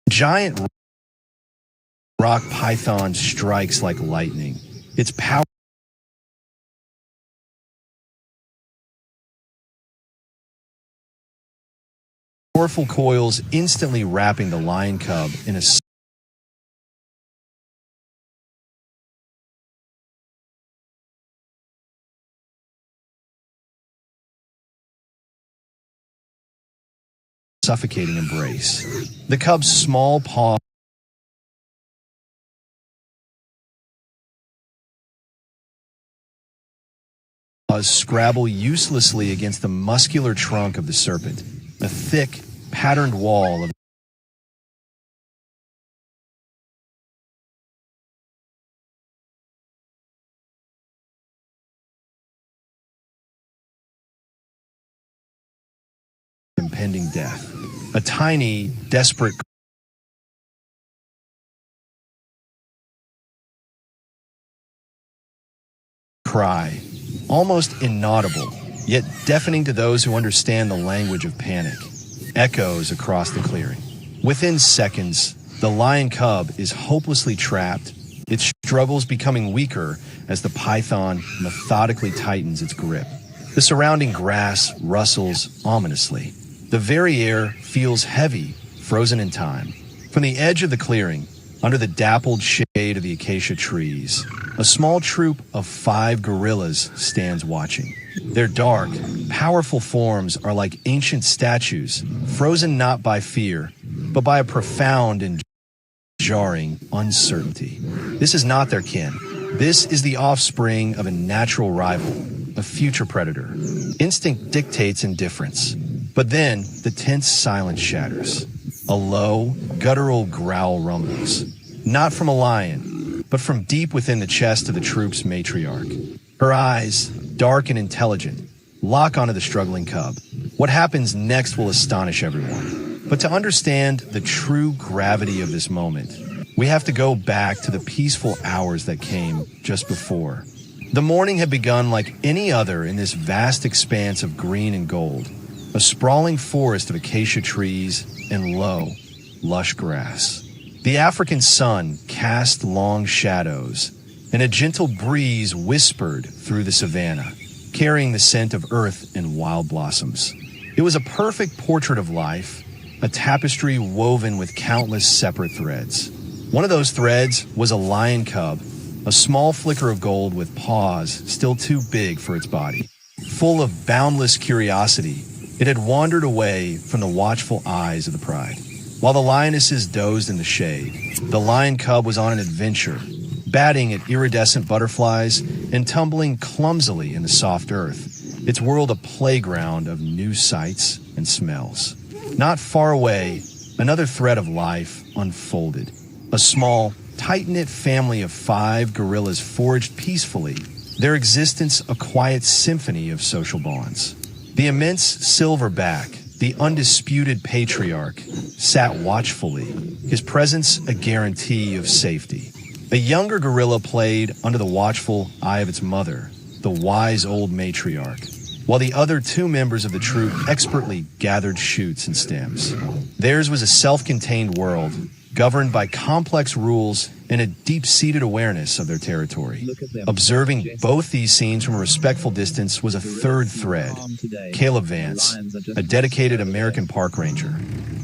Giant rock python strikes like lightning. Its powerful coils instantly wrapping the lion cub in a suffocating embrace. The cub's small paws scrabble uselessly against the muscular trunk of the serpent, a thick, patterned wall of impending death. A tiny, desperate cry, almost inaudible, yet deafening to those who understand the language of panic, echoes across the clearing. Within seconds, the lion cub is hopelessly trapped, its struggles becoming weaker as the python methodically tightens its grip. The surrounding grass rustles ominously. The very air feels heavy, frozen in time. From the edge of the clearing, under the dappled shade of the acacia trees, a small troop of 5 gorillas stands watching. Their dark, powerful forms are like ancient statues, frozen not by fear, but by a profound and jarring uncertainty. This is not their kin. This is the offspring of a natural rival, a future predator. Instinct dictates indifference. But then, the tense silence shatters. A low, guttural growl rumbles. Not from a lion, but from deep within the chest of the troop's matriarch. Her eyes, dark and intelligent, lock onto the struggling cub. What happens next will astonish everyone. But to understand the true gravity of this moment, we have to go back to the peaceful hours that came just before. The morning had begun like any other in this vast expanse of green and gold. A sprawling forest of acacia trees and low, lush grass. The African sun cast long shadows, and a gentle breeze whispered through the savanna, carrying the scent of earth and wild blossoms. It was a perfect portrait of life, a tapestry woven with countless separate threads. One of those threads was a lion cub, a small flicker of gold with paws still too big for its body. Full of boundless curiosity, it had wandered away from the watchful eyes of the pride. While the lionesses dozed in the shade, the lion cub was on an adventure, batting at iridescent butterflies and tumbling clumsily in the soft earth, its world a playground of new sights and smells. Not far away, another thread of life unfolded. A small, tight-knit family of 5 gorillas foraged peacefully, their existence a quiet symphony of social bonds. The immense silverback, the undisputed patriarch, sat watchfully, his presence a guarantee of safety. A younger gorilla played under the watchful eye of its mother, the wise old matriarch, while the other 2 members of the troop expertly gathered shoots and stems. Theirs was a self-contained world, governed by complex rules and a deep-seated awareness of their territory. Observing both these scenes from a respectful distance was a third thread, Caleb Vance, a dedicated American park ranger.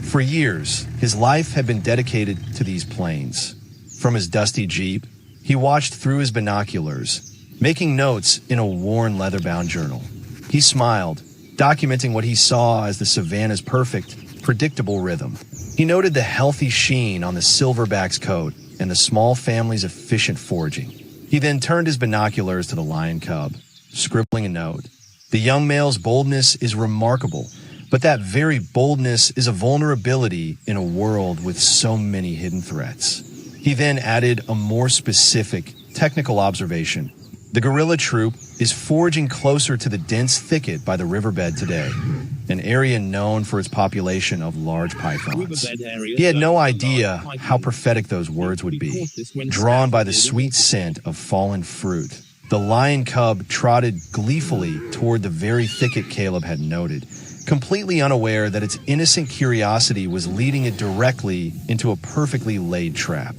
For years, his life had been dedicated to these plains. From his dusty Jeep, he watched through his binoculars, making notes in a worn leather-bound journal. He smiled, documenting what he saw as the savanna's perfect, predictable rhythm. He noted the healthy sheen on the silverback's coat and the small family's efficient foraging. He then turned his binoculars to the lion cub, scribbling a note. The young male's boldness is remarkable, but that very boldness is a vulnerability in a world with so many hidden threats. He then added a more specific, technical observation. The gorilla troop is foraging closer to the dense thicket by the riverbed today, an area known for its population of large pythons. He had no idea how prophetic those words would be. Drawn by the sweet scent of fallen fruit, the lion cub trotted gleefully toward the very thicket Caleb had noted, completely unaware that its innocent curiosity was leading it directly into a perfectly laid trap.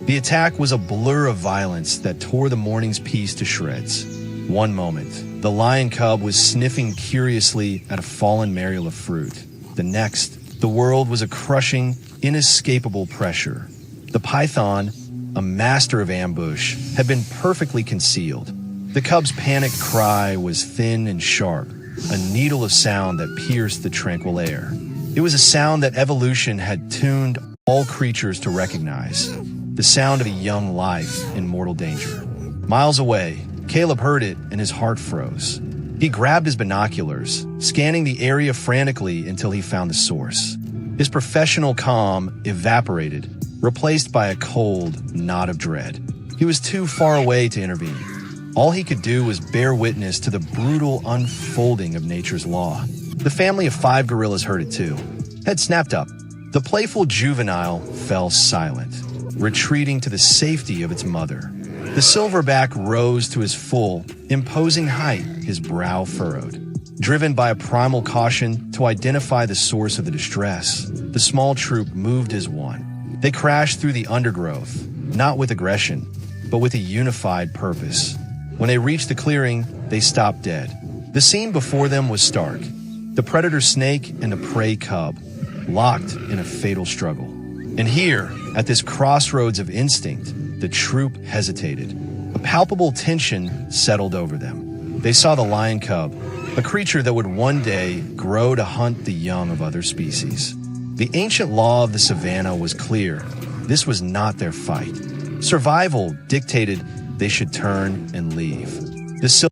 The attack was a blur of violence that tore the morning's peace to shreds. One moment, the lion cub was sniffing curiously at a fallen mareole of fruit. The next, the world was a crushing, inescapable pressure. The python, a master of ambush, had been perfectly concealed. The cub's panicked cry was thin and sharp, a needle of sound that pierced the tranquil air. It was a sound that evolution had tuned all creatures to recognize, the sound of a young life in mortal danger. Miles away, Caleb heard it and his heart froze. He grabbed his binoculars, scanning the area frantically until he found the source. His professional calm evaporated, replaced by a cold knot of dread. He was too far away to intervene. All he could do was bear witness to the brutal unfolding of nature's law. The family of 5 gorillas heard it too. Head snapped up. The playful juvenile fell silent, retreating to the safety of its mother. The silverback rose to his full, imposing height, his brow furrowed. Driven by a primal caution to identify the source of the distress, the small troop moved as one. They crashed through the undergrowth, not with aggression, but with a unified purpose. When they reached the clearing, they stopped dead. The scene before them was stark. The predator snake and the prey cub, locked in a fatal struggle. And here, at this crossroads of instinct, the troop hesitated. A palpable tension settled over them. They saw the lion cub, a creature that would one day grow to hunt the young of other species. The ancient law of the savannah was clear. This was not their fight. Survival dictated they should turn and leave. The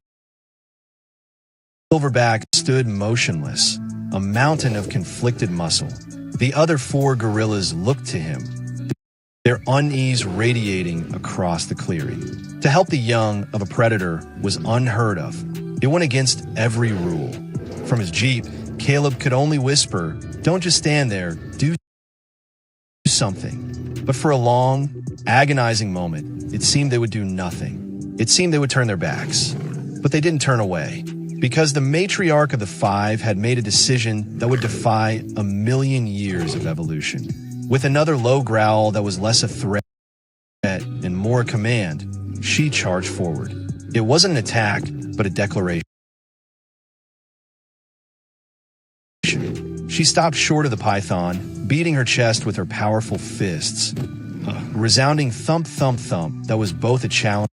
silverback stood motionless, a mountain of conflicted muscle. The other 4 gorillas looked to him, their unease radiating across the clearing. To help the young of a predator was unheard of. It went against every rule. From his jeep, Caleb could only whisper, "Don't just stand there, do something." But for a long, agonizing moment, it seemed they would do nothing. It seemed they would turn their backs. But they didn't turn away, because the matriarch of the 5 had made a decision that would defy a million years of evolution. With another low growl that was less a threat and more a command, she charged forward. It wasn't an attack, but a declaration. She stopped short of the python, beating her chest with her powerful fists. A resounding thump, thump, thump that was both a challenge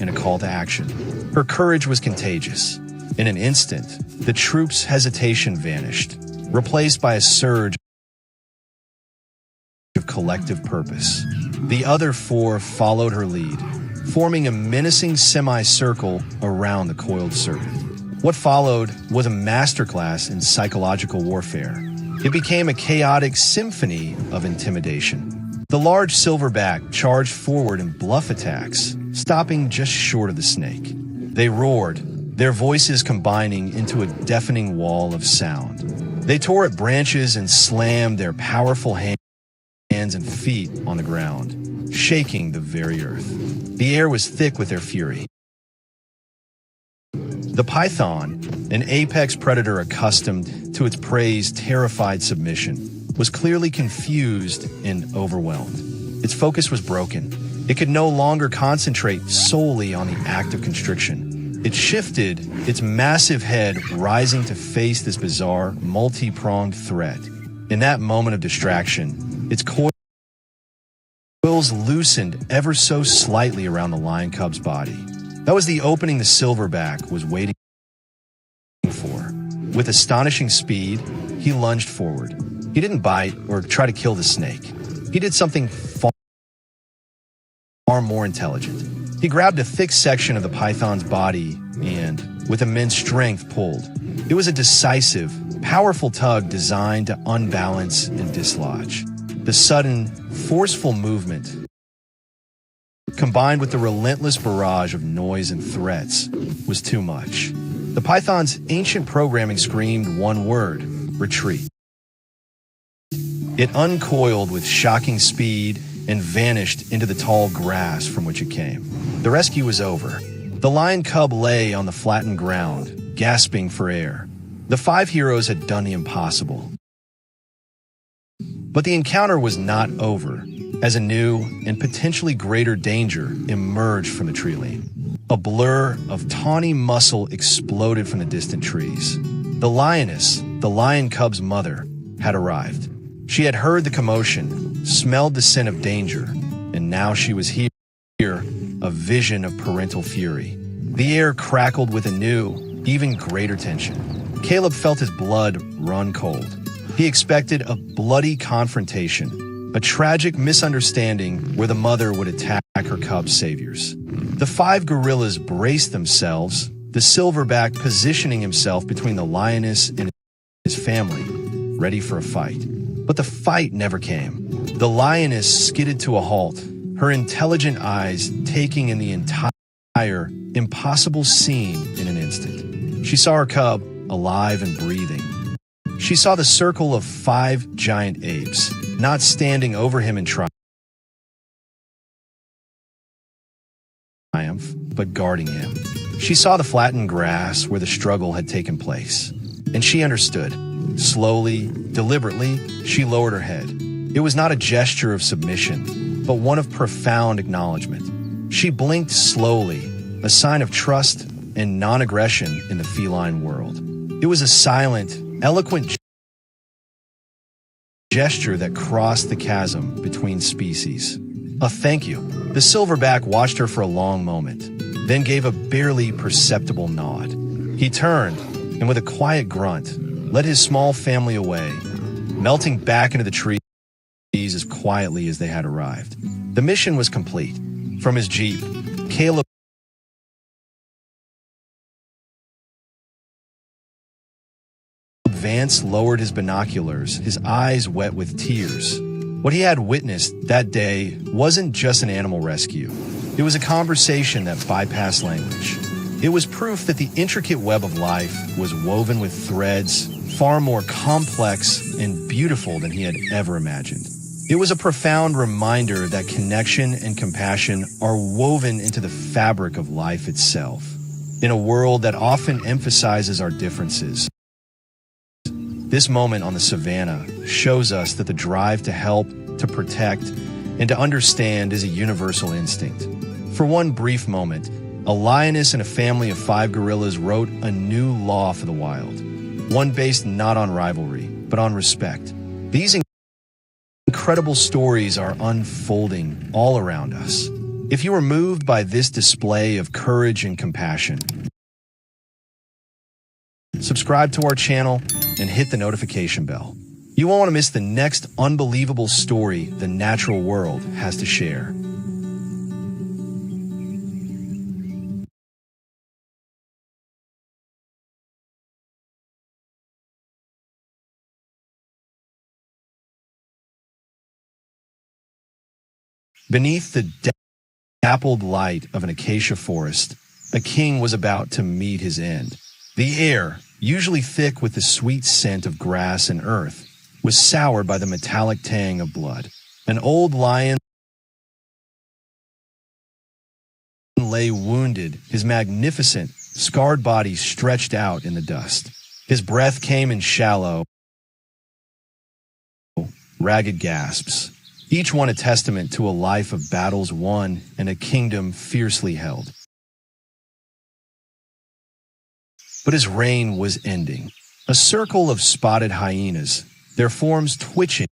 and a call to action. Her courage was contagious. In an instant, the troop's hesitation vanished, replaced by a surge of collective purpose. The other 4 followed her lead, forming a menacing semicircle around the coiled serpent. What followed was a masterclass in psychological warfare. It became a chaotic symphony of intimidation. The large silverback charged forward in bluff attacks, stopping just short of the snake. They roared, their voices combining into a deafening wall of sound. They tore at branches and slammed their powerful hands and feet on the ground, shaking the very earth. The air was thick with their fury. The python, an apex predator accustomed to its prey's terrified submission, was clearly confused and overwhelmed. Its focus was broken. It could no longer concentrate solely on the act of constriction. It shifted, its massive head rising to face this bizarre, multi-pronged threat. In that moment of distraction, its coils loosened ever so slightly around the lion cub's body. That was the opening the silverback was waiting for. With astonishing speed, he lunged forward. He didn't bite or try to kill the snake. He did something far more intelligent. He grabbed a thick section of the python's body and, with immense strength, pulled. It was a decisive, powerful tug designed to unbalance and dislodge. The sudden, forceful movement, combined with the relentless barrage of noise and threats, was too much. The python's ancient programming screamed one word: retreat. It uncoiled with shocking speed and vanished into the tall grass from which it came. The rescue was over. The lion cub lay on the flattened ground, gasping for air. The five heroes had done the impossible. But the encounter was not over, as a new and potentially greater danger emerged from the tree. A blur of tawny muscle exploded from the distant trees. The lioness, the lion cub's mother, had arrived. She had heard the commotion, smelled the scent of danger, and now she was here, a vision of parental fury. The air crackled with a new, even greater tension. Caleb felt his blood run cold. He expected a bloody confrontation, a tragic misunderstanding where the mother would attack her cub's saviors. The five gorillas braced themselves, the silverback positioning himself between the lioness and his family, ready for a fight. But the fight never came. The lioness skidded to a halt, her intelligent eyes taking in the entire impossible scene in an instant. She saw her cub alive and breathing. She saw the circle of five giant apes, not standing over him in triumph, but guarding him. She saw the flattened grass where the struggle had taken place, and she understood. Slowly, deliberately, she lowered her head. It was not a gesture of submission, but one of profound acknowledgement. She blinked slowly, a sign of trust and non-aggression in the feline world. It was a silent, eloquent gesture that crossed the chasm between species. A thank you. The silverback watched her for a long moment, then gave a barely perceptible nod. He turned, and with a quiet grunt, led his small family away, melting back into the trees as quietly as they had arrived. The mission was complete. From his jeep, Caleb Vance lowered his binoculars, his eyes wet with tears. What he had witnessed that day wasn't just an animal rescue. It was a conversation that bypassed language. It was proof that the intricate web of life was woven with threads far more complex and beautiful than he had ever imagined. It was a profound reminder that connection and compassion are woven into the fabric of life itself. In a world that often emphasizes our differences, this moment on the savannah shows us that the drive to help, to protect, and to understand is a universal instinct. For one brief moment, a lioness and a family of five gorillas wrote a new law for the wild, one based not on rivalry, but on respect. These incredible stories are unfolding all around us. If you were moved by this display of courage and compassion, subscribe to our channel and hit the notification bell. You won't want to miss the next unbelievable story the natural world has to share. Beneath the dappled light of an acacia forest, a king was about to meet his end. The air, usually thick with the sweet scent of grass and earth, was soured by the metallic tang of blood. An old lion lay wounded, his magnificent, scarred body stretched out in the dust. His breath came in shallow, ragged gasps, each one a testament to a life of battles won and a kingdom fiercely held. But his reign was ending. A circle of spotted hyenas, their forms twitching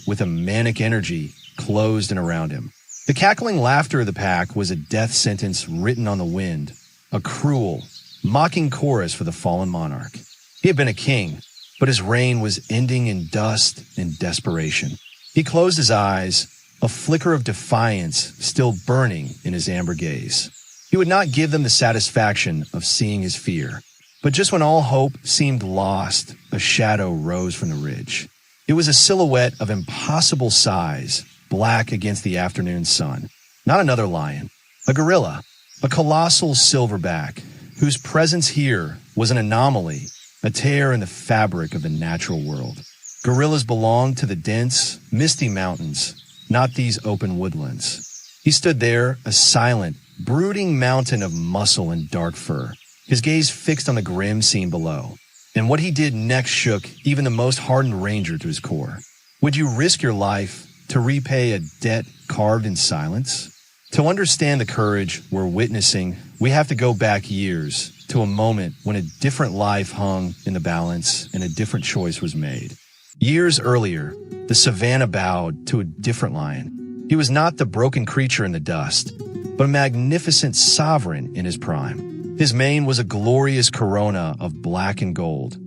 with a manic energy, closed in around him. The cackling laughter of the pack was a death sentence written on the wind, a cruel, mocking chorus for the fallen monarch. He had been a king, but his reign was ending in dust and desperation. He closed his eyes, a flicker of defiance still burning in his amber gaze. He would not give them the satisfaction of seeing his fear. But just when all hope seemed lost, a shadow rose from the ridge. It was a silhouette of impossible size, black against the afternoon sun. Not another lion, a gorilla, a colossal silverback, whose presence here was an anomaly, a tear in the fabric of the natural world. Gorillas belonged to the dense, misty mountains, not these open woodlands. He stood there, a silent, brooding mountain of muscle and dark fur, his gaze fixed on the grim scene below. And what he did next shook even the most hardened ranger to his core. Would you risk your life to repay a debt carved in silence? To understand the courage we're witnessing, we have to go back years to a moment when a different life hung in the balance and a different choice was made. Years earlier, the savannah bowed to a different lion. He was not the broken creature in the dust, but a magnificent sovereign in his prime. His mane was a glorious corona of black and gold,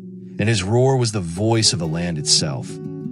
and his roar was the voice of the land itself,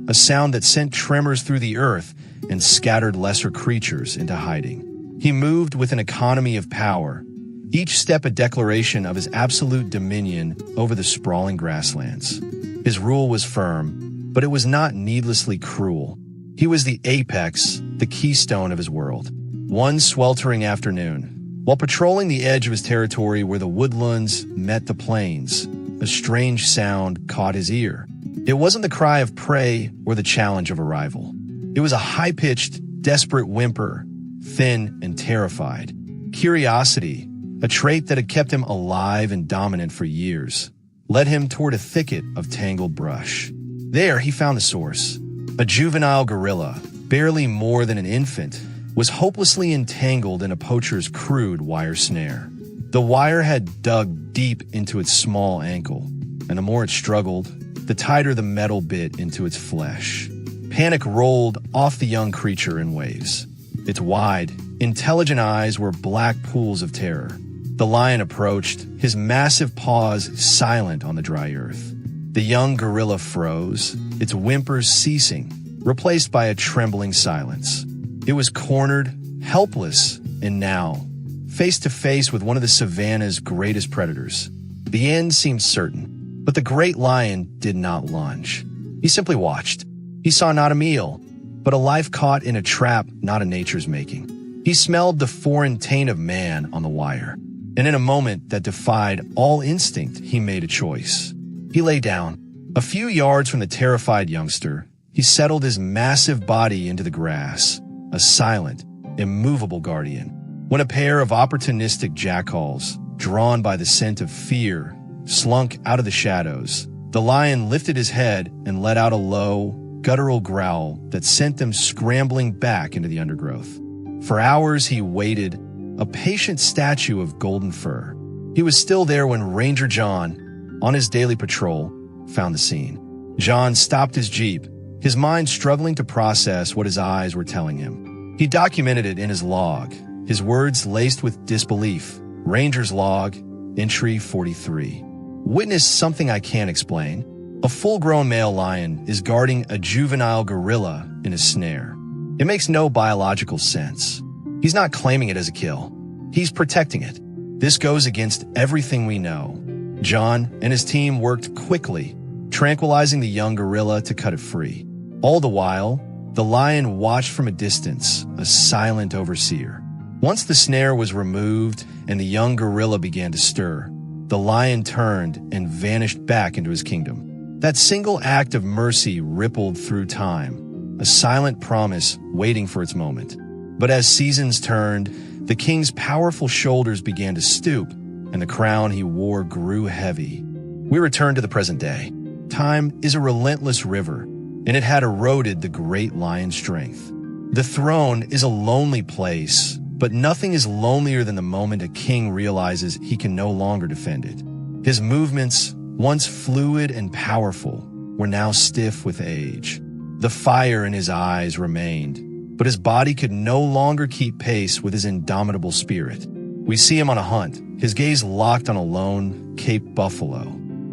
a sound that sent tremors through the earth and scattered lesser creatures into hiding. He moved with an economy of power, each step a declaration of his absolute dominion over the sprawling grasslands. His rule was firm, but it was not needlessly cruel. He was the apex, the keystone of his world. One sweltering afternoon, while patrolling the edge of his territory where the woodlands met the plains, a strange sound caught his ear. It wasn't the cry of prey or the challenge of a rival. It was a high-pitched, desperate whimper, thin and terrified. Curiosity, a trait that had kept him alive and dominant for years, led him toward a thicket of tangled brush. There he found the source. A juvenile gorilla, barely more than an infant, was hopelessly entangled in a poacher's crude wire snare. The wire had dug deep into its small ankle, and the more it struggled, the tighter the metal bit into its flesh. Panic rolled off the young creature in waves. Its wide, intelligent eyes were black pools of terror. The lion approached, his massive paws silent on the dry earth. The young gorilla froze, its whimpers ceasing, replaced by a trembling silence. It was cornered, helpless, and now, face to face with one of the savannah's greatest predators. The end seemed certain, but the great lion did not lunge. He simply watched. He saw not a meal, but a life caught in a trap not a nature's making. He smelled the foreign taint of man on the wire, and in a moment that defied all instinct, he made a choice. He lay down. A few yards from the terrified youngster, he settled his massive body into the grass, a silent, immovable guardian. When a pair of opportunistic jackals, drawn by the scent of fear, slunk out of the shadows, the lion lifted his head and let out a low, guttural growl that sent them scrambling back into the undergrowth. For hours he waited, a patient statue of golden fur. He was still there when Ranger John, on his daily patrol, found the scene. John stopped his jeep, his mind struggling to process what his eyes were telling him. He documented it in his log, his words laced with disbelief. Ranger's log, entry 43. Witness something I can't explain. A full-grown male lion is guarding a juvenile gorilla in a snare. It makes no biological sense. He's not claiming it as a kill. He's protecting it. This goes against everything we know. John and his team worked quickly, tranquilizing the young gorilla to cut it free. All the while, the lion watched from a distance, a silent overseer. Once the snare was removed and the young gorilla began to stir, the lion turned and vanished back into his kingdom. That single act of mercy rippled through time, a silent promise waiting for its moment. But as seasons turned, the king's powerful shoulders began to stoop, and the crown he wore grew heavy. We return to the present day. Time is a relentless river, and it had eroded the great lion's strength. The throne is a lonely place, but nothing is lonelier than the moment a king realizes he can no longer defend it. His movements, once fluid and powerful, were now stiff with age. The fire in his eyes remained, but his body could no longer keep pace with his indomitable spirit. We see him on a hunt, his gaze locked on a lone Cape buffalo.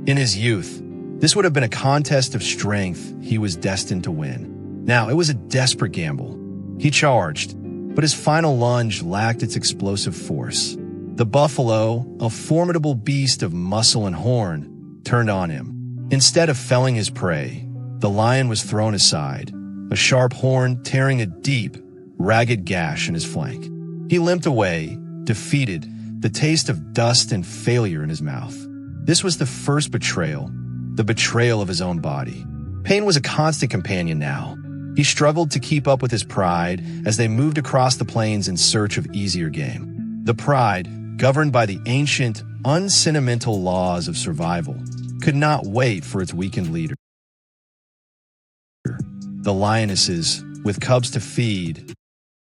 In his youth, this would have been a contest of strength he was destined to win. Now, it was a desperate gamble. He charged, but his final lunge lacked its explosive force. The buffalo, a formidable beast of muscle and horn, turned on him. Instead of felling his prey, the lion was thrown aside, a sharp horn tearing a deep, ragged gash in his flank. He limped away, defeated, the taste of dust and failure in his mouth. This was the first betrayal, the betrayal of his own body. Pain was a constant companion now. He struggled to keep up with his pride as they moved across the plains in search of easier game. The pride, governed by the ancient, unsentimental laws of survival, could not wait for its weakened leader. The lionesses, with cubs to feed,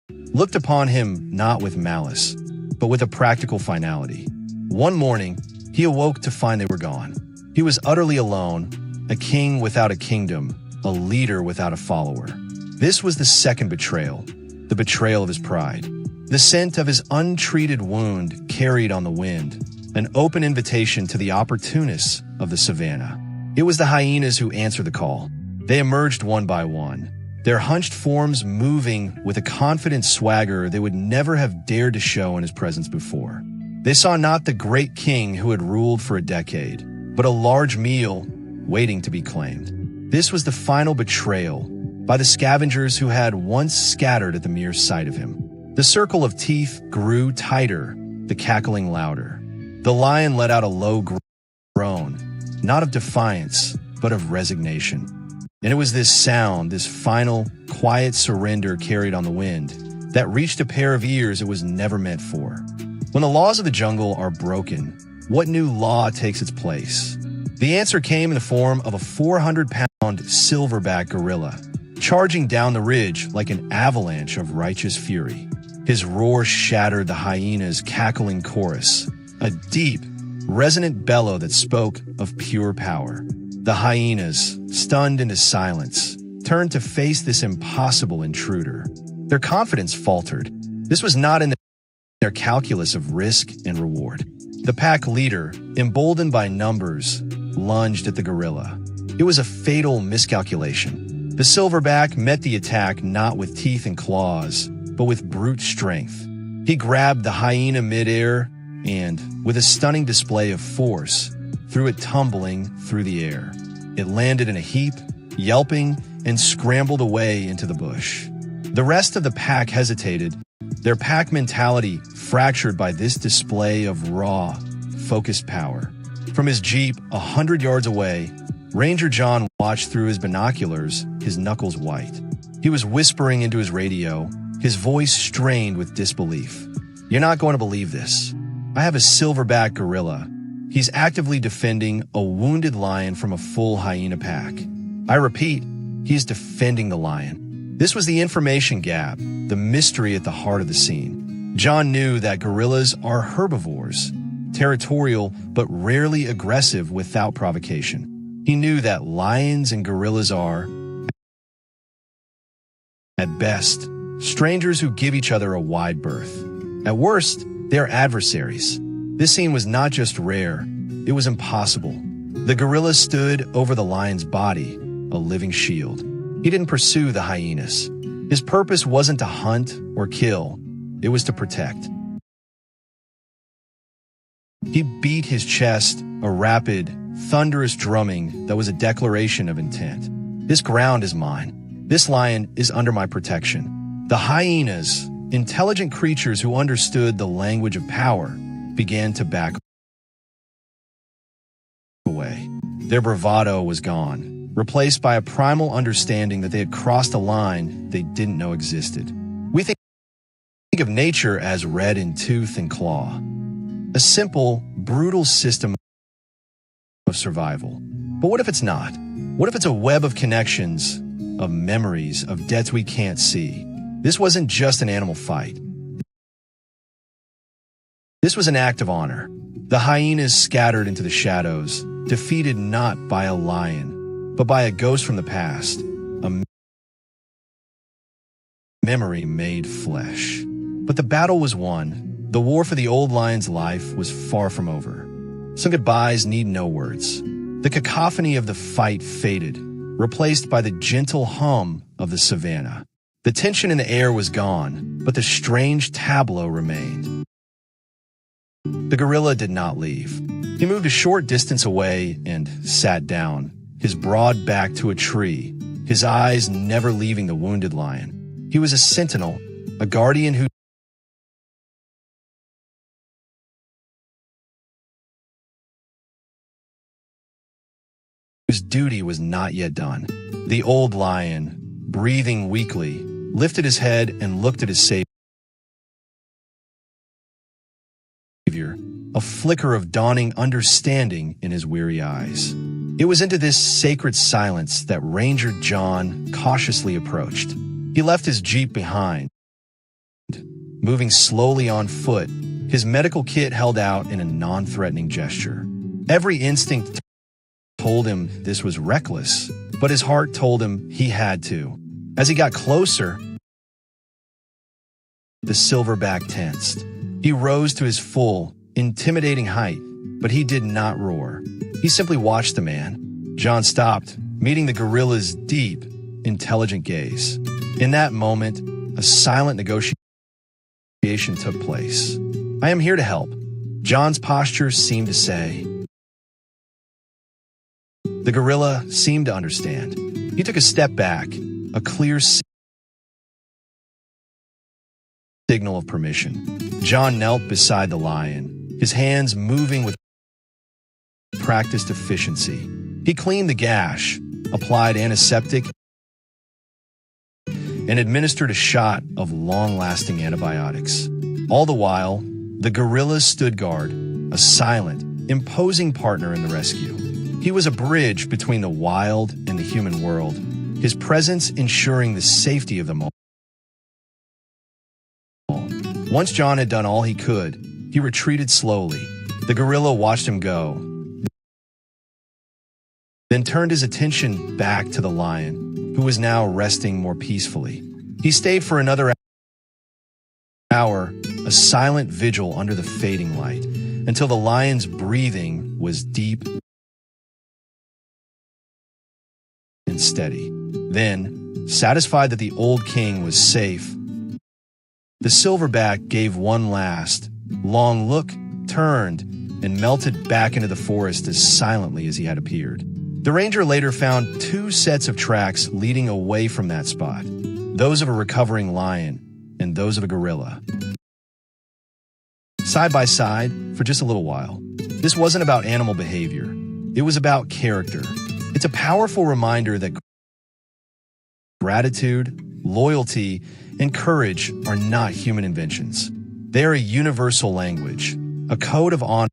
looked upon him not with malice, but with a practical finality. One morning, he awoke to find they were gone. He was utterly alone, a king without a kingdom, a leader without a follower. This was the second betrayal, the betrayal of his pride. The scent of his untreated wound carried on the wind, an open invitation to the opportunists of the savannah. It was the hyenas who answered the call. They emerged one by one, their hunched forms moving with a confident swagger they would never have dared to show in his presence before. They saw not the great king who had ruled for a decade, but a large meal waiting to be claimed. This was the final betrayal by the scavengers who had once scattered at the mere sight of him. The circle of teeth grew tighter, the cackling louder. The lion let out a low groan, not of defiance, but of resignation. And it was this sound, this final, quiet surrender carried on the wind, that reached a pair of ears it was never meant for. When the laws of the jungle are broken, what new law takes its place? The answer came in the form of a 400-pound silverback gorilla, charging down the ridge like an avalanche of righteous fury. His roar shattered the hyena's cackling chorus, a deep, resonant bellow that spoke of pure power. The hyenas, stunned into silence, turned to face this impossible intruder. Their confidence faltered. This was not in their calculus of risk and reward. The pack leader, emboldened by numbers, lunged at the gorilla. It was a fatal miscalculation. The silverback met the attack not with teeth and claws, but with brute strength. He grabbed the hyena midair and, with a stunning display of force, threw it tumbling through the air. It landed in a heap, yelping, and scrambled away into the bush. The rest of the pack hesitated, their pack mentality fractured by this display of raw, focused power. From his jeep 100 yards away, Ranger John watched through his binoculars, his knuckles white. He was whispering into his radio, his voice strained with disbelief. "You're not going to believe this. I have a silverback gorilla. He's actively defending a wounded lion from a full hyena pack. I repeat, he's defending the lion." This was the information gap, the mystery at the heart of the scene. John knew that gorillas are herbivores, territorial but rarely aggressive without provocation. He knew that lions and gorillas are, at best, strangers who give each other a wide berth. At worst, they are adversaries. This scene was not just rare, it was impossible. The gorilla stood over the lion's body, a living shield. He didn't pursue the hyenas. His purpose wasn't to hunt or kill, it was to protect. He beat his chest, a rapid, thunderous drumming that was a declaration of intent. This ground is mine. This lion is under my protection. The hyenas, intelligent creatures who understood the language of power, began to back away. Their bravado was gone, replaced by a primal understanding that they had crossed a line they didn't know existed. We think of nature as red in tooth and claw, a simple, brutal system of survival. But what if it's not? What if it's a web of connections, of memories, of debts we can't see? This wasn't just an animal fight. This was an act of honor. The hyenas scattered into the shadows, defeated not by a lion, but by a ghost from the past, a memory made flesh. But the battle was won. The war for the old lion's life was far from over. Some goodbyes need no words. The cacophony of the fight faded, replaced by the gentle hum of the savannah. The tension in the air was gone, but the strange tableau remained. The gorilla did not leave. He moved a short distance away and sat down, his broad back to a tree, his eyes never leaving the wounded lion. He was a sentinel, a guardian whose duty was not yet done. The old lion, breathing weakly, lifted his head and looked at his savior, a flicker of dawning understanding in his weary eyes. It was into this sacred silence that Ranger John cautiously approached. He left his jeep behind, moving slowly on foot, his medical kit held out in a non-threatening gesture. Every instinct told him this was reckless, but his heart told him he had to. As he got closer, the silverback tensed. He rose to his full, intimidating height, but he did not roar. He simply watched the man. John stopped, meeting the gorilla's deep, intelligent gaze. In that moment, a silent negotiation took place. "I am here to help," John's posture seemed to say. The gorilla seemed to understand. He took a step back, a clear signal of permission. John knelt beside the lion, his hands moving with practiced efficiency. He cleaned the gash, applied antiseptic, and administered a shot of long-lasting antibiotics. All the while, the gorilla stood guard, a silent, imposing partner in the rescue. He was a bridge between the wild and the human world, his presence ensuring the safety of them all. Once John had done all he could, he retreated slowly. The gorilla watched him go, then turned his attention back to the lion, who was now resting more peacefully. He stayed for another hour, a silent vigil under the fading light, until the lion's breathing was deep and steady. Then, satisfied that the old king was safe, the silverback gave one last, long look, turned, and melted back into the forest as silently as he had appeared. The ranger later found 2 sets of tracks leading away from that spot, those of a recovering lion and those of a gorilla. Side by side for just a little while. This wasn't about animal behavior. It was about character. It's a powerful reminder that gratitude, loyalty, and courage are not human inventions. They are a universal language, a code of honor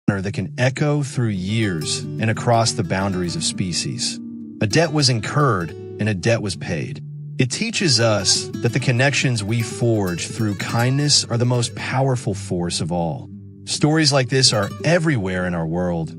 that can echo through years and across the boundaries of species. A debt was incurred and a debt was paid. It teaches us that the connections we forge through kindness are the most powerful force of all. Stories like this are everywhere in our world,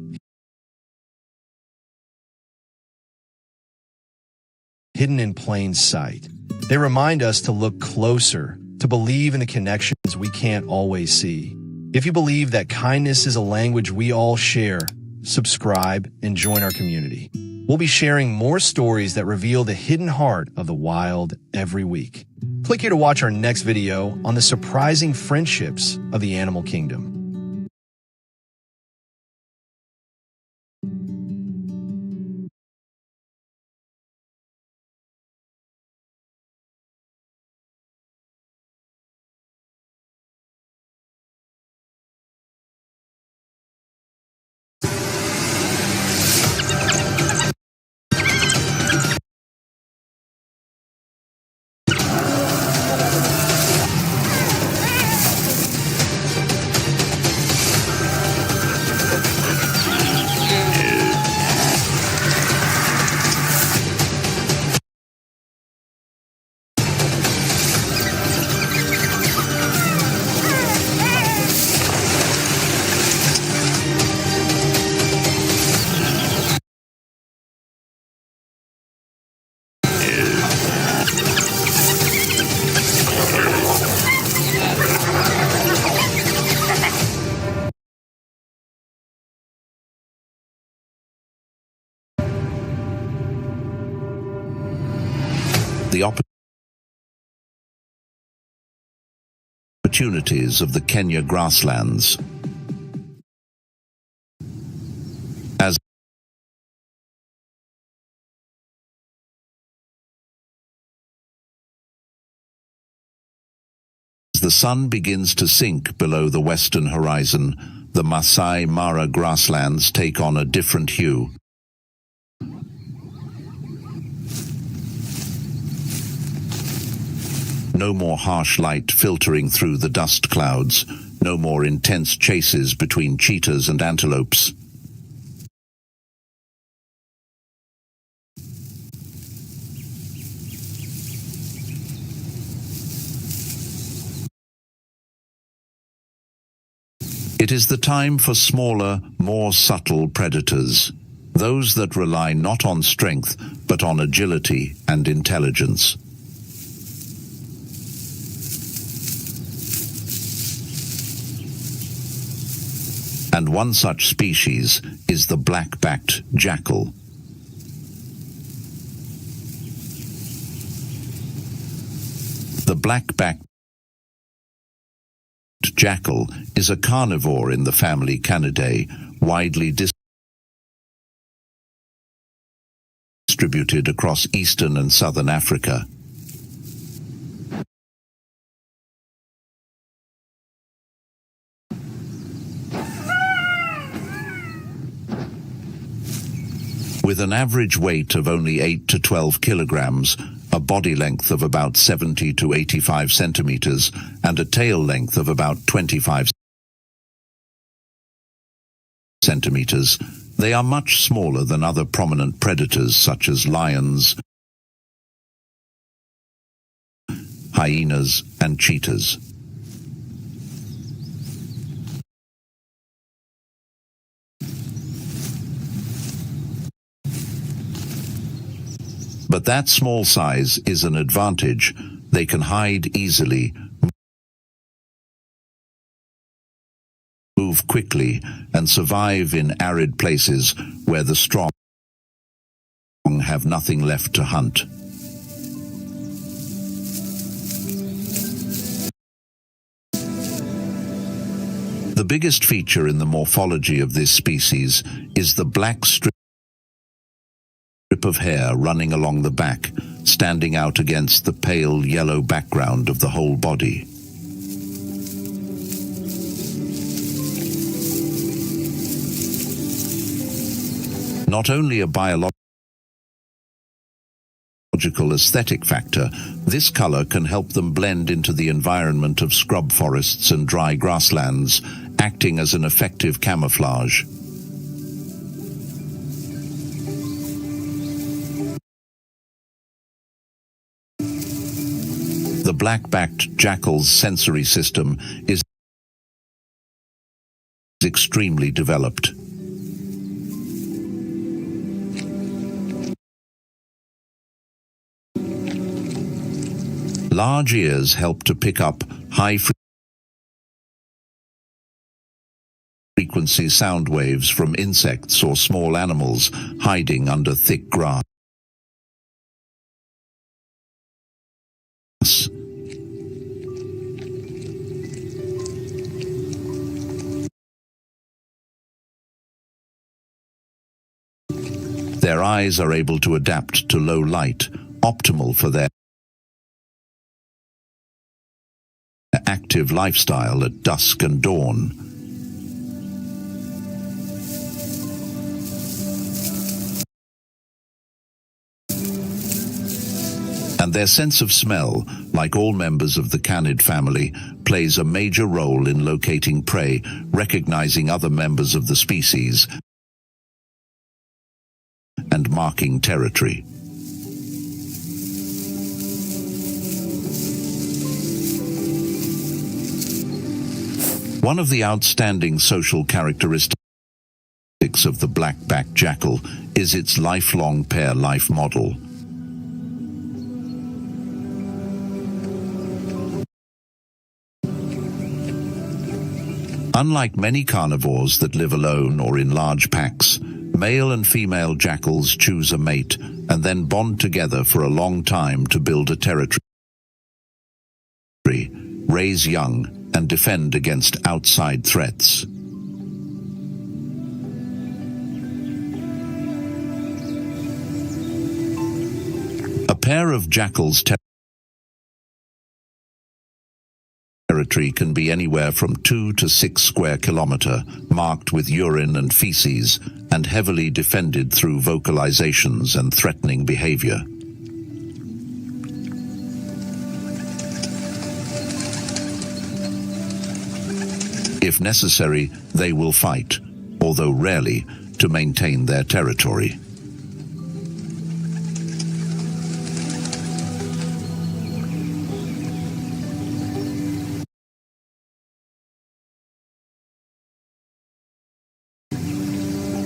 hidden in plain sight. They remind us to look closer, to believe in the connections we can't always see. If you believe that kindness is a language we all share, subscribe and join our community. We'll be sharing more stories that reveal the hidden heart of the wild every week. Click here to watch our next video on the surprising friendships of the animal kingdom. The opportunities of the Kenya grasslands. As the sun begins to sink below the western horizon, the Masai Mara grasslands take on a different hue. No more harsh light filtering through the dust clouds, No more intense chases between cheetahs and antelopes. It is the time for smaller, more subtle predators, those that rely not on strength, but on agility and intelligence. And one such species is the black-backed jackal. The black-backed jackal is a carnivore in the family Canidae, widely distributed across eastern and southern Africa. With an average weight of only 8 to 12 kilograms, a body length of about 70 to 85 centimeters, and a tail length of about 25 centimeters, they are much smaller than other prominent predators such as lions, hyenas, and cheetahs. But that small size is an advantage. They can hide easily, move quickly, and survive in arid places where the strong have nothing left to hunt. The biggest feature in the morphology of this species is the black strip of hair running along the back, standing out against the pale yellow background of the whole body. Not only a biological aesthetic factor, this color can help them blend into the environment of scrub forests and dry grasslands, acting as an effective camouflage. The black-backed jackal's sensory system is extremely developed. Large ears help to pick up high-frequency sound waves from insects or small animals hiding under thick grass. Their eyes are able to adapt to low light, optimal for their active lifestyle at dusk and dawn. And their sense of smell, like all members of the canid family, plays a major role in locating prey, recognizing other members of the species, and marking territory. One of the outstanding social characteristics of the black-backed jackal is its lifelong pair life model. Unlike many carnivores that live alone or in large packs, male and female jackals choose a mate and then bond together for a long time to build a territory, raise young, and defend against outside threats. A pair of jackals' territory can be anywhere from 2 to 6 square kilometers, marked with urine and feces, and heavily defended through vocalizations and threatening behavior. If necessary, they will fight, although rarely, to maintain their territory.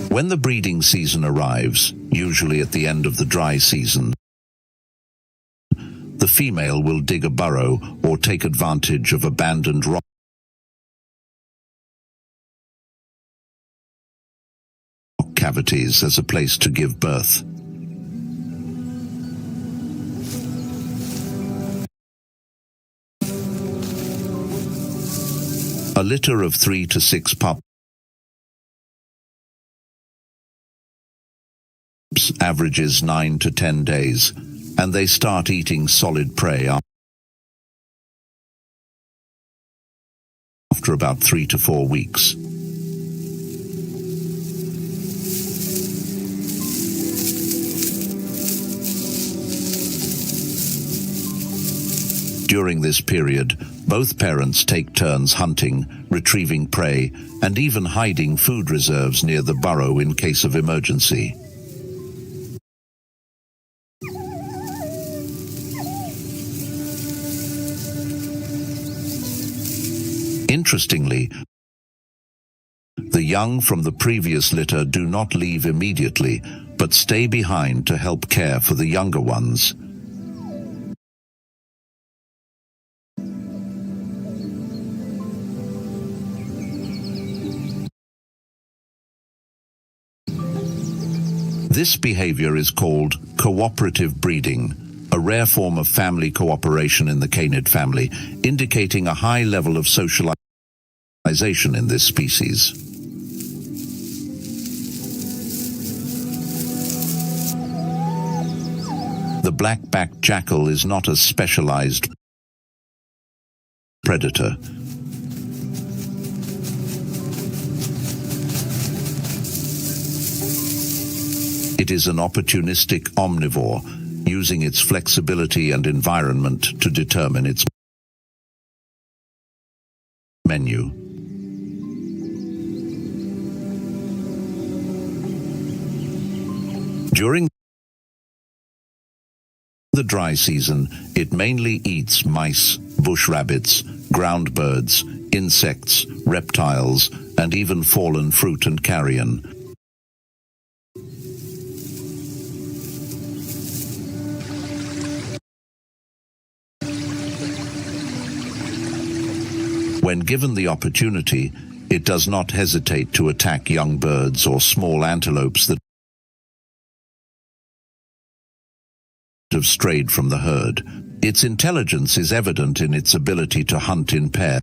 When the breeding season arrives, usually at the end of the dry season, the female will dig a burrow or take advantage of abandoned rock cavities as a place to give birth. A litter of 3 to 6 pups averages 9 to 10 days, and they start eating solid prey after about 3 to 4 weeks. During this period, both parents take turns hunting, retrieving prey, and even hiding food reserves near the burrow in case of emergency. Interestingly, the young from the previous litter do not leave immediately, but stay behind to help care for the younger ones. This behavior is called cooperative breeding, a rare form of family cooperation in the canid family, indicating a high level of socialization in this species. The black-backed jackal is not a specialized predator. It is an opportunistic omnivore, using its flexibility and environment to determine its menu. During the dry season, it mainly eats mice, bush rabbits, ground birds, insects, reptiles, and even fallen fruit and carrion. When given the opportunity, it does not hesitate to attack young birds or small antelopes that have strayed from the herd. Its intelligence is evident in its ability to hunt in pairs.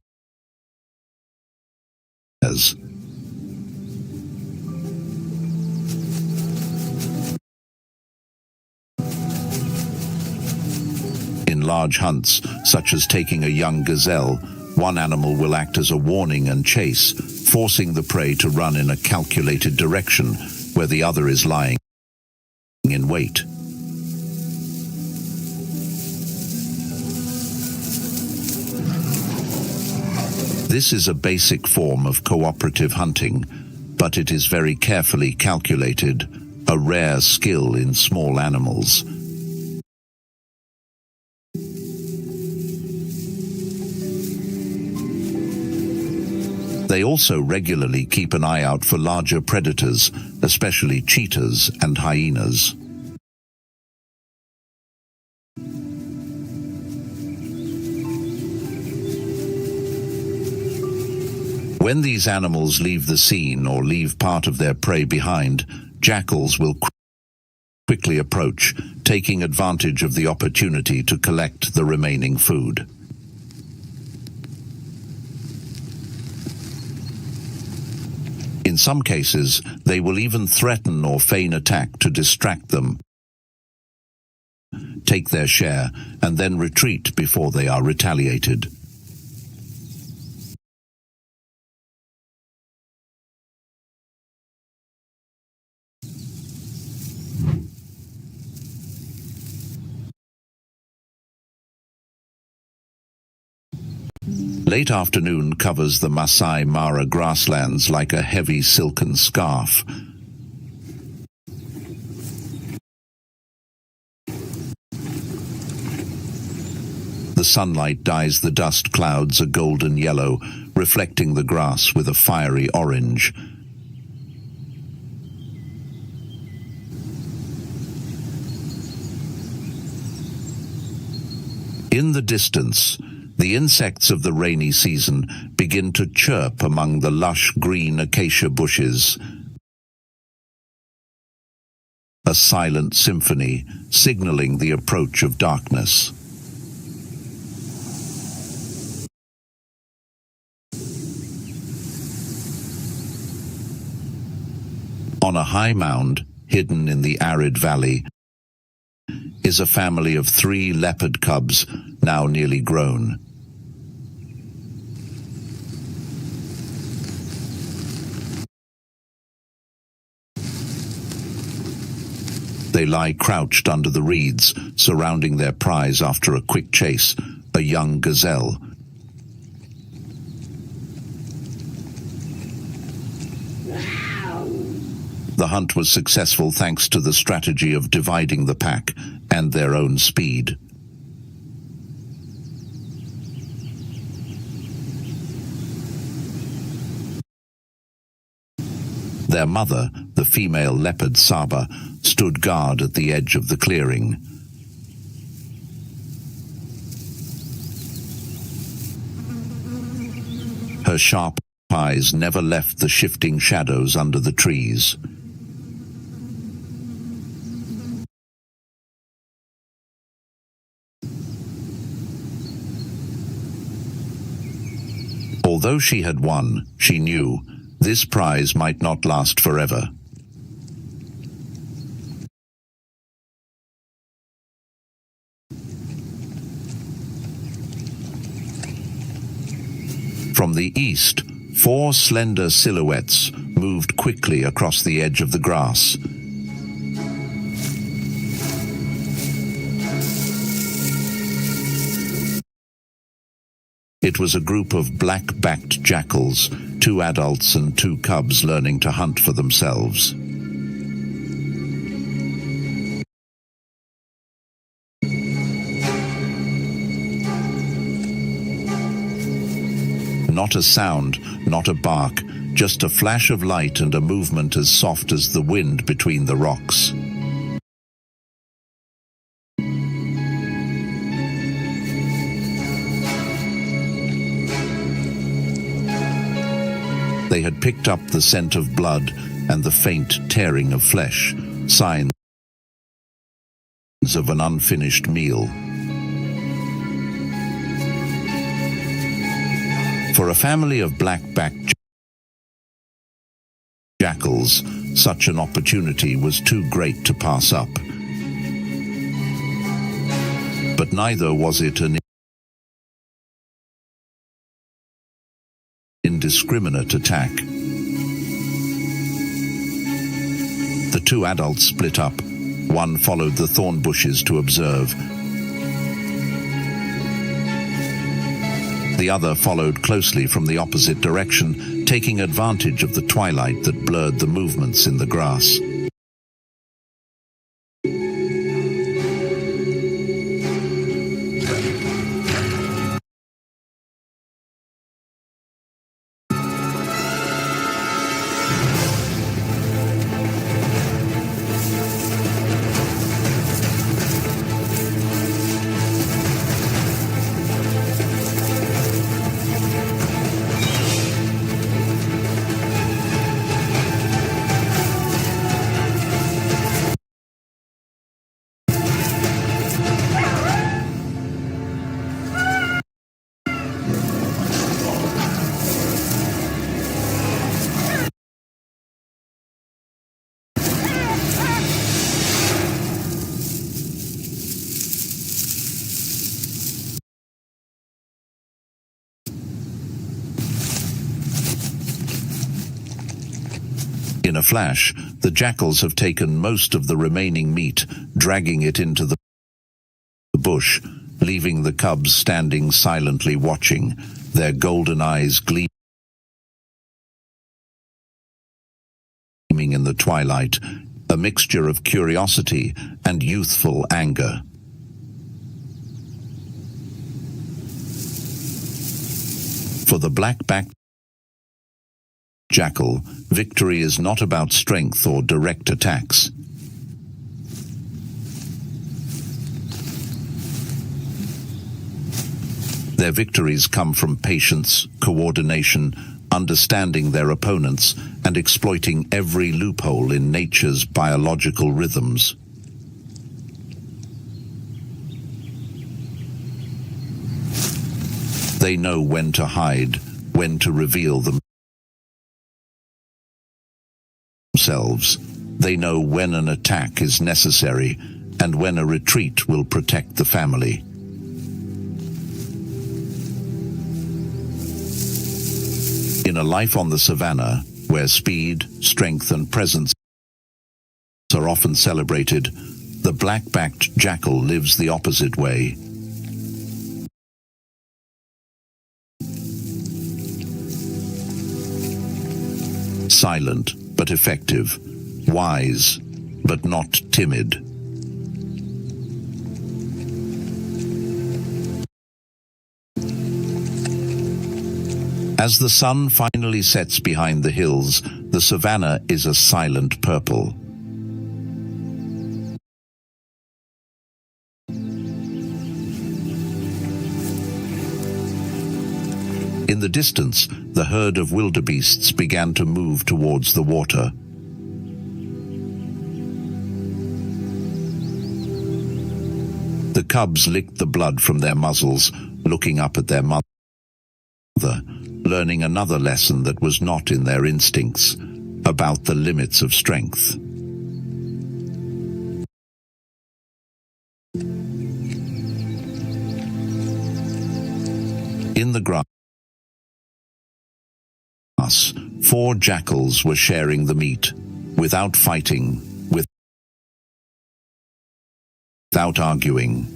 In large hunts, such as taking a young gazelle, one animal will act as a warning and chase, forcing the prey to run in a calculated direction where the other is lying in wait. This is a basic form of cooperative hunting, but it is very carefully calculated, a rare skill in small animals. They also regularly keep an eye out for larger predators, especially cheetahs and hyenas. When these animals leave the scene or leave part of their prey behind, jackals will quickly approach, taking advantage of the opportunity to collect the remaining food. In some cases, they will even threaten or feign attack to distract them, take their share, and then retreat before they are retaliated. Late afternoon covers the Masai Mara grasslands like a heavy silken scarf. The sunlight dyes the dust clouds a golden yellow, reflecting the grass with a fiery orange. In the distance, the insects of the rainy season begin to chirp among the lush green acacia bushes. A silent symphony, signaling the approach of darkness. On a high mound, hidden in the arid valley, is a family of 3 leopard cubs, now nearly grown. They lie crouched under the reeds, surrounding their prize after a quick chase, a young gazelle. The hunt was successful thanks to the strategy of dividing the pack and their own speed. Their mother, the female leopard Saba, stood guard at the edge of the clearing. Her sharp eyes never left the shifting shadows under the trees. Although she had won, she knew this prize might not last forever. From the east, 4 slender silhouettes moved quickly across the edge of the grass. It was a group of black-backed jackals, 2 adults and 2 cubs learning to hunt for themselves. Not a sound, not a bark, just a flash of light and a movement as soft as the wind between the rocks. They had picked up the scent of blood and the faint tearing of flesh, signs of an unfinished meal. For a family of black-backed jackals, such an opportunity was too great to pass up. But neither was it an indiscriminate attack. The 2 adults split up. One followed the thorn bushes to observe. The other followed closely from the opposite direction, taking advantage of the twilight that blurred the movements in the grass. In a flash, the jackals have taken most of the remaining meat, dragging it into the bush, leaving the cubs standing silently watching. their golden eyes gleaming in the twilight, a mixture of curiosity and youthful anger. For the black-backed jackal, victory is not about strength or direct attacks. Their victories come from patience, coordination, understanding their opponents, and exploiting every loophole in nature's biological rhythms. They know when to hide, when to reveal themselves. They know when an attack is necessary and when a retreat will protect the family. In a life on the savannah, where speed, strength, and presence are often celebrated, the black-backed jackal lives the opposite way. Silent but effective, wise but not timid. As the sun finally sets behind the hills, the savannah is a silent purple. In the distance, the herd of wildebeests began to move towards the water. The cubs licked the blood from their muzzles, looking up at their mother, learning another lesson that was not in their instincts, about the limits of strength. In the grass, 4 jackals were sharing the meat, without fighting, without arguing.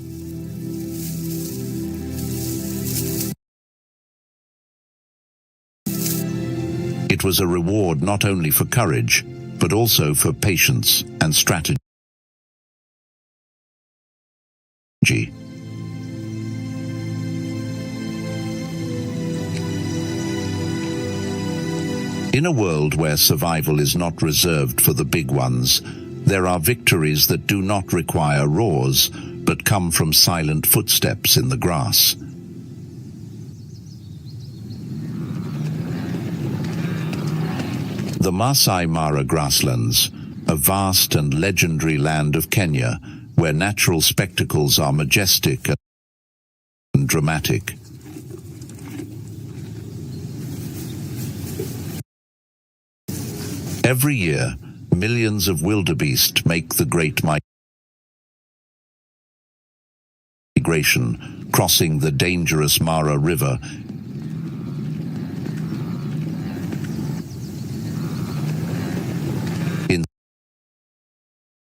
It was a reward not only for courage, but also for patience and strategy. In a world where survival is not reserved for the big ones, there are victories that do not require roars, but come from silent footsteps in the grass. The Masai Mara grasslands, a vast and legendary land of Kenya, where natural spectacles are majestic and dramatic. Every year, millions of wildebeest make the great migration, crossing the dangerous Mara River in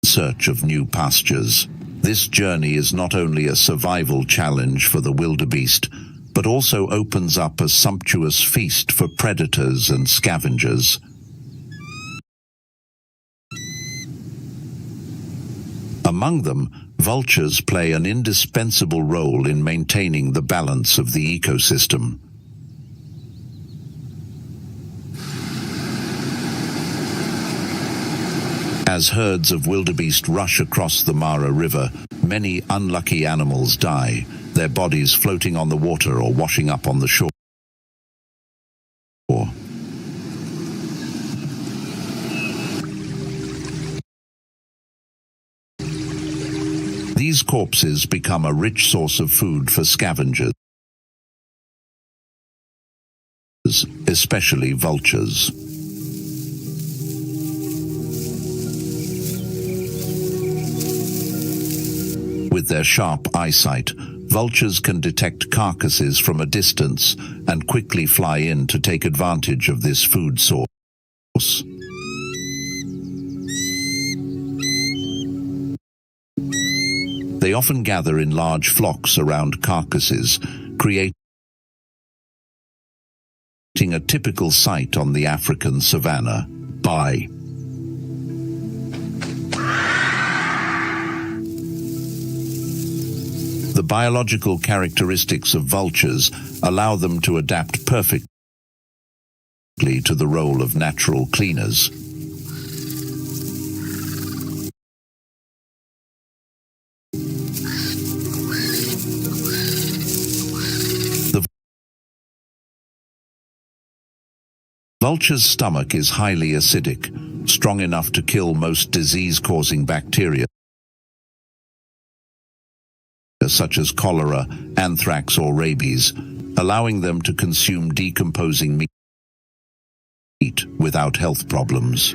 search of new pastures. This journey is not only a survival challenge for the wildebeest, but also opens up a sumptuous feast for predators and scavengers. Among them, vultures play an indispensable role in maintaining the balance of the ecosystem. As herds of wildebeest rush across the Mara River, many unlucky animals die, their bodies floating on the water or washing up on the shore. These corpses become a rich source of food for scavengers, especially vultures. With their sharp eyesight, vultures can detect carcasses from a distance and quickly fly in to take advantage of this food source. They often gather in large flocks around carcasses, creating A typical sight on the African savanna. By the biological characteristics of vultures allow them to adapt perfectly to the role of natural cleaners. The vulture's stomach is highly acidic, strong enough to kill most disease-causing bacteria, such as cholera, anthrax, or rabies, allowing them to consume decomposing meat without health problems.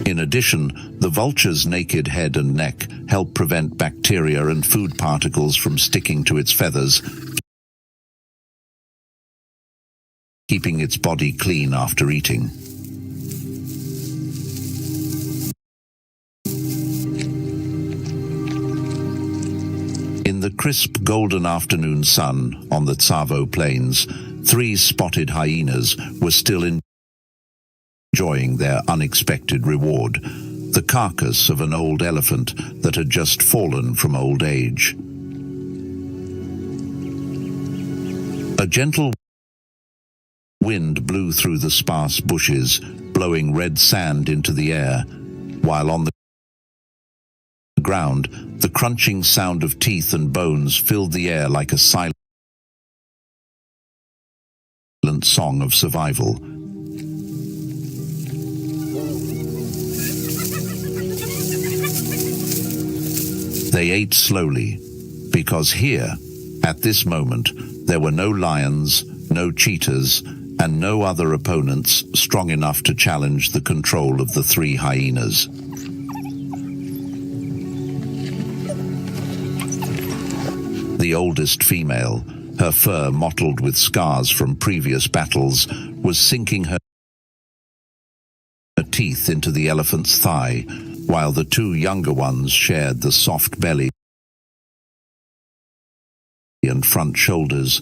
In addition, the vulture's naked head and neck help prevent bacteria and food particles from sticking to its feathers, keeping its body clean after eating. In the crisp golden afternoon sun on the Tsavo Plains, 3 spotted hyenas were still enjoying their unexpected reward, the carcass of an old elephant that had just fallen from old age. A gentle wind blew through the sparse bushes, blowing red sand into the air, while on the ground, the crunching sound of teeth and bones filled the air like a silent song of survival. They ate slowly, because here, at this moment, there were no lions, no cheetahs, and no other opponents strong enough to challenge the control of the 3 hyenas. The oldest female, her fur mottled with scars from previous battles, was sinking her teeth into the elephant's thigh, while the 2 younger ones shared the soft belly and front shoulders.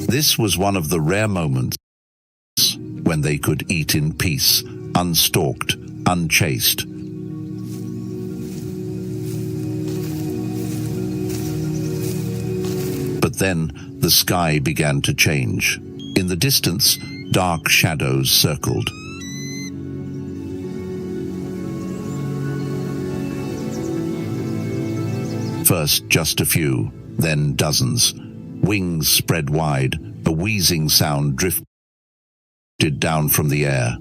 This was one of the rare moments when they could eat in peace, unstalked, unchased. But then the sky began to change. In the distance, dark shadows circled. First just a few, then dozens. Wings spread wide, a wheezing sound drifted down from the air.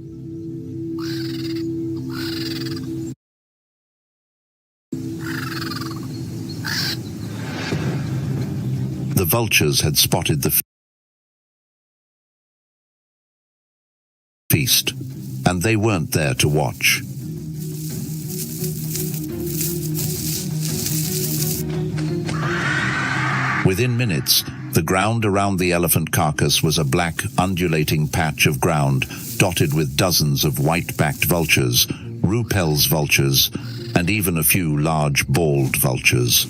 The vultures had spotted the feast, and they weren't there to watch. Within minutes, the ground around the elephant carcass was a black, undulating patch of ground dotted with dozens of white-backed vultures, Ruppel's vultures, and even a few large bald vultures.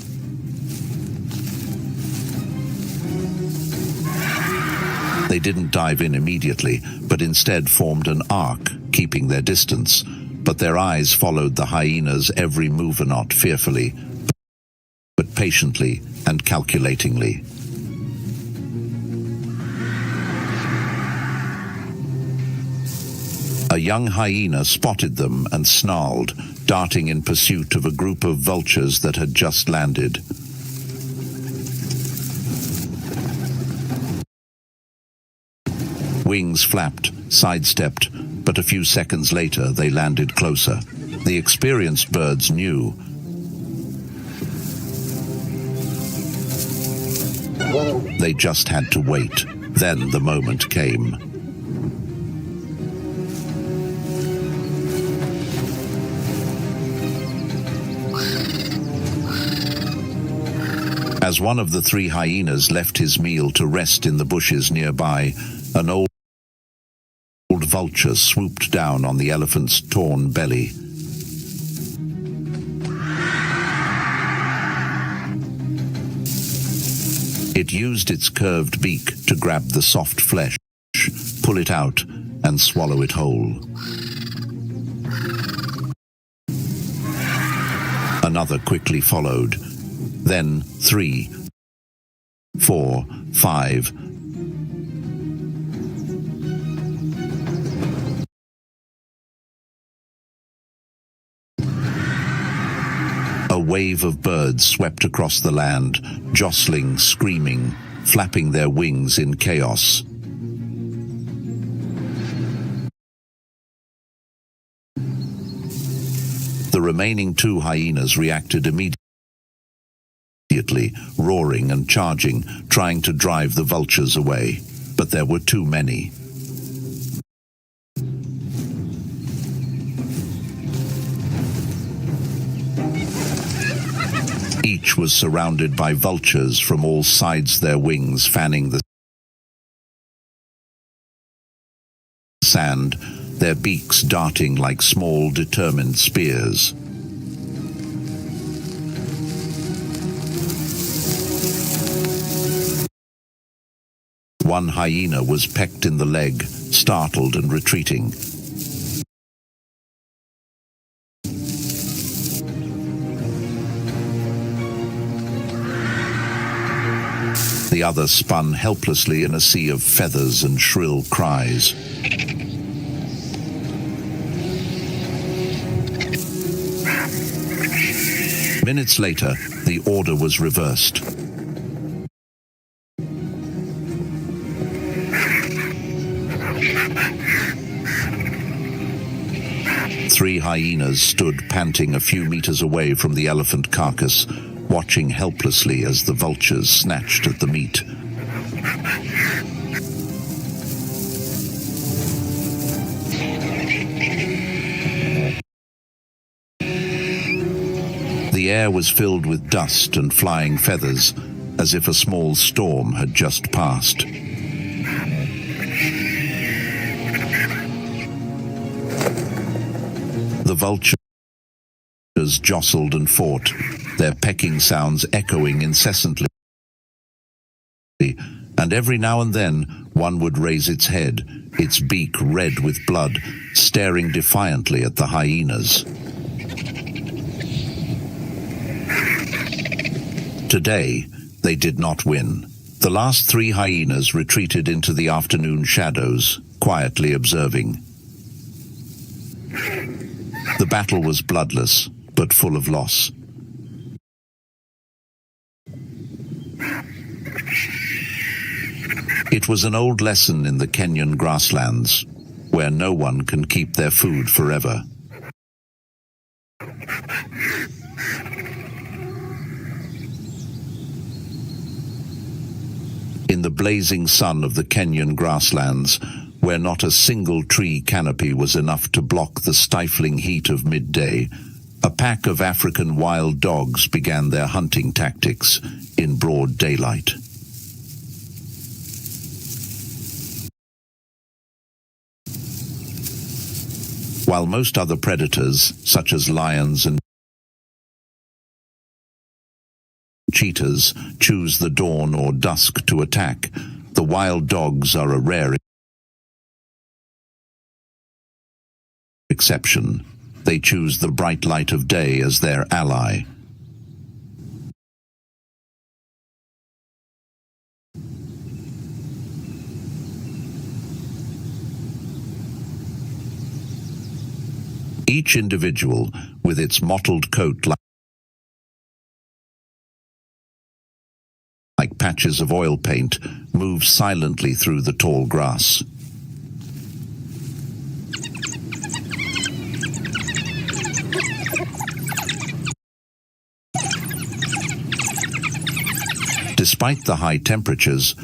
They didn't dive in immediately, but instead formed an arc, keeping their distance. But their eyes followed the hyena's every move, not fearfully, but patiently and calculatingly. A young hyena spotted them and snarled, darting in pursuit of a group of vultures that had just landed. Wings flapped, sidestepped, but a few seconds later they landed closer. The experienced birds knew they just had to wait. Then the moment came. As one of the three hyenas left his meal to rest in the bushes nearby, an old vulture swooped down on the elephant's torn belly. It used its curved beak to grab the soft flesh, pull it out, and swallow it whole. Another quickly followed. Then 3, 4, 5. A wave of birds swept across the land, jostling, screaming, flapping their wings in chaos. The remaining 2 hyenas reacted immediately, roaring and charging, trying to drive the vultures away. But there were too many. Each was surrounded by vultures from all sides, their wings fanning the sand, their beaks darting like small, determined spears. One hyena was pecked in the leg, startled and retreating. The other spun helplessly in a sea of feathers and shrill cries. Minutes later, the order was reversed. 3 hyenas stood panting a few meters away from the elephant carcass, watching helplessly as the vultures snatched at the meat. The air was filled with dust and flying feathers, as if a small storm had just passed. The vultures jostled and fought, their pecking sounds echoing incessantly, and every now and then one would raise its head, its beak red with blood, staring defiantly at the hyenas. Today, they did not win. The last 3 hyenas retreated into the afternoon shadows, quietly observing. The battle was bloodless, but full of loss. It was an old lesson in the Kenyan grasslands, where no one can keep their food forever. In the blazing sun of the Kenyan grasslands, where not a single tree canopy was enough to block the stifling heat of midday, a pack of African wild dogs began their hunting tactics in broad daylight. While most other predators, such as lions and cheetahs, choose the dawn or dusk to attack, the wild dogs are a rare exception. They choose the bright light of day as their ally. Each individual, with its mottled coat like patches of oil paint, moves silently through the tall grass. Despite the high temperatures,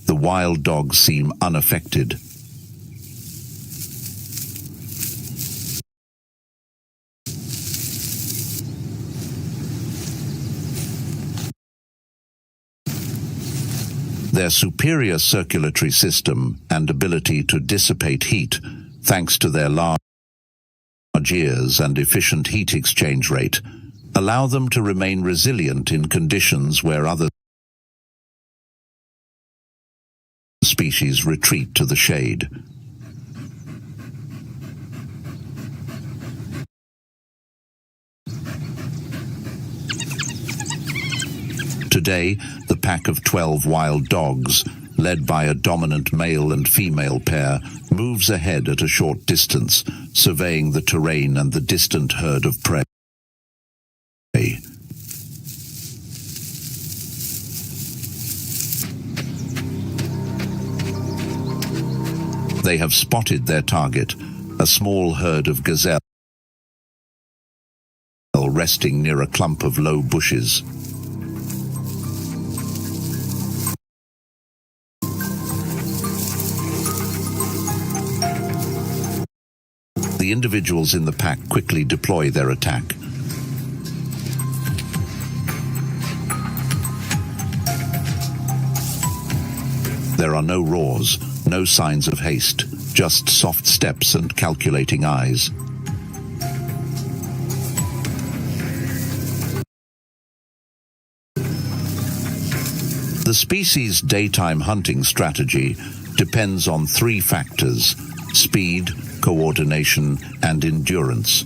the wild dogs seem unaffected. Their superior circulatory system and ability to dissipate heat, thanks to their large ears and efficient heat exchange rate, allow them to remain resilient in conditions where other species retreat to the shade. Today, the pack of 12 wild dogs, led by a dominant male and female pair, moves ahead at a short distance, surveying the terrain and the distant herd of prey. They have spotted their target, a small herd of gazelle resting near a clump of low bushes. The individuals in the pack quickly deploy their attack. There are no roars, no signs of haste, just soft steps and calculating eyes. The species' daytime hunting strategy depends on 3 factors: speed, coordination, and endurance.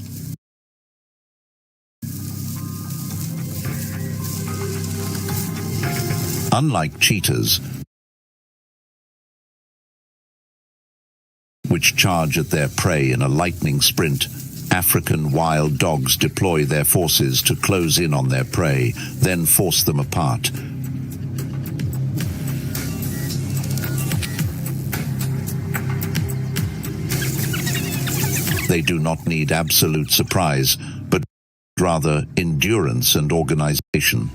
Unlike cheetahs, which charge at their prey in a lightning sprint, African wild dogs deploy their forces to close in on their prey, then force them apart. They do not need absolute surprise, but rather endurance and organization.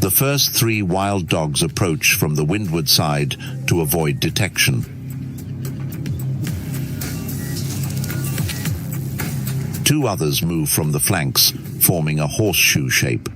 The first 3 wild dogs approach from the windward side to avoid detection. 2 others move from the flanks, forming a horseshoe shape.